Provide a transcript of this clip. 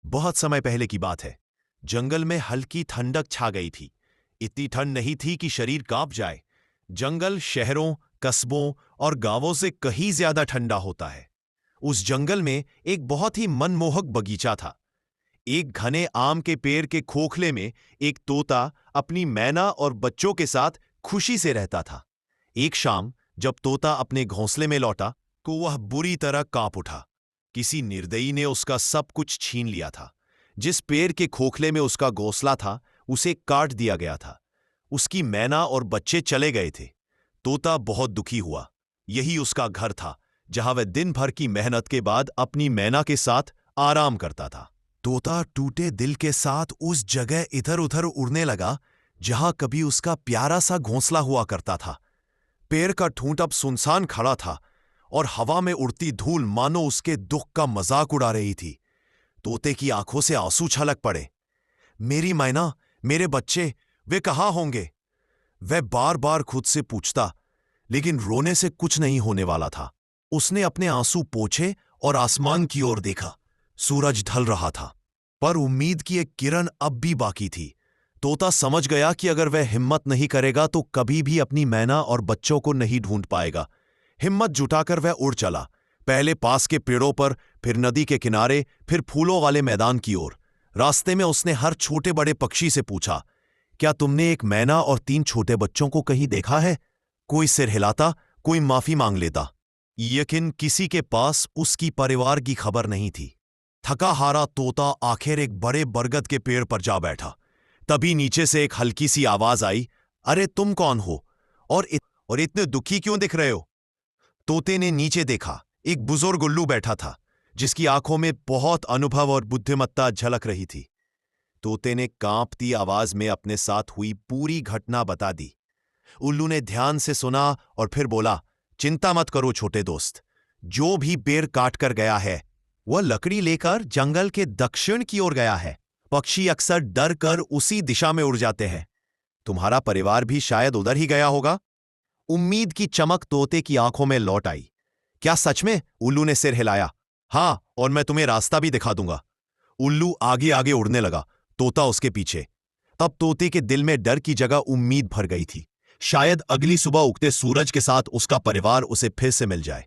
बहुत समय पहले की बात है। जंगल में हल्की ठंडक छा गई थी। इतनी ठंड नहीं थी कि शरीर कांप जाए। जंगल शहरों, कस्बों और गांवों से कहीं ज्यादा ठंडा होता है। उस जंगल में एक बहुत ही मनमोहक बगीचा था। एक घने आम के पेड़ के खोखले में एक तोता अपनी मैना और बच्चों के साथ खुशी से रहता था। एक शाम जब तोता अपने घोंसले में लौटा तो वह बुरी तरह कांप उठा। किसी निर्दयी ने उसका सब कुछ छीन लिया था। जिस पेड़ के खोखले में उसका घोंसला था उसे काट दिया गया था। उसकी मैना और बच्चे चले गए थे। तोता बहुत दुखी हुआ। यही उसका घर था जहां वह दिन भर की मेहनत के बाद अपनी मैना के साथ आराम करता था। तोता टूटे दिल के साथ उस जगह इधर उधर उड़ने लगा जहां कभी उसका प्यारा सा घोंसला हुआ करता था। पेड़ का ठूंठ अब सुनसान खड़ा था और हवा में उड़ती धूल मानो उसके दुख का मजाक उड़ा रही थी। तोते की आंखों से आंसू छलक पड़े। मेरी मैना, मेरे बच्चे, वे कहाँ होंगे? वह बार बार खुद से पूछता, लेकिन रोने से कुछ नहीं होने वाला था। उसने अपने आंसू पोंछे और आसमान की ओर देखा। सूरज ढल रहा था, पर उम्मीद की एक किरण अब भी बाकी थी। तोता समझ गया कि अगर वह हिम्मत नहीं करेगा तो कभी भी अपनी मैना और बच्चों को नहीं ढूंढ पाएगा। हिम्मत जुटाकर वह उड़ चला, पहले पास के पेड़ों पर, फिर नदी के किनारे, फिर फूलों वाले मैदान की ओर। रास्ते में उसने हर छोटे बड़े पक्षी से पूछा, क्या तुमने एक मैना और 3 छोटे बच्चों को कहीं देखा है? कोई सिर हिलाता, कोई माफी मांग लेता, लेकिन किसी के पास उसकी परिवार की खबर नहीं थी। थका हारा तोता आखिर एक बड़े बरगद के पेड़ पर जा बैठा। तभी नीचे से एक हल्की सी आवाज आई, अरे तुम कौन हो और इतने दुखी क्यों दिख रहे हो? तोते ने नीचे देखा। एक बुजुर्ग उल्लू बैठा था जिसकी आंखों में बहुत अनुभव और बुद्धिमत्ता झलक रही थी। तोते ने कांपती आवाज में अपने साथ हुई पूरी घटना बता दी। उल्लू ने ध्यान से सुना और फिर बोला, चिंता मत करो छोटे दोस्त, जो भी पेड़ काट कर गया है वह लकड़ी लेकर जंगल के दक्षिण की ओर गया है। पक्षी अक्सर डर कर उसी दिशा में उड़ जाते हैं। तुम्हारा परिवार भी शायद उधर ही गया होगा। उम्मीद की चमक तोते की आंखों में लौट आई। क्या सच में? उल्लू ने सिर हिलाया। हाँ, और मैं तुम्हें रास्ता भी दिखा दूंगा। उल्लू आगे आगे उड़ने लगा, तोता उसके पीछे। तब तोते के दिल में डर की जगह उम्मीद भर गई थी। शायद अगली सुबह उगते सूरज के साथ उसका परिवार उसे फिर से मिल जाए।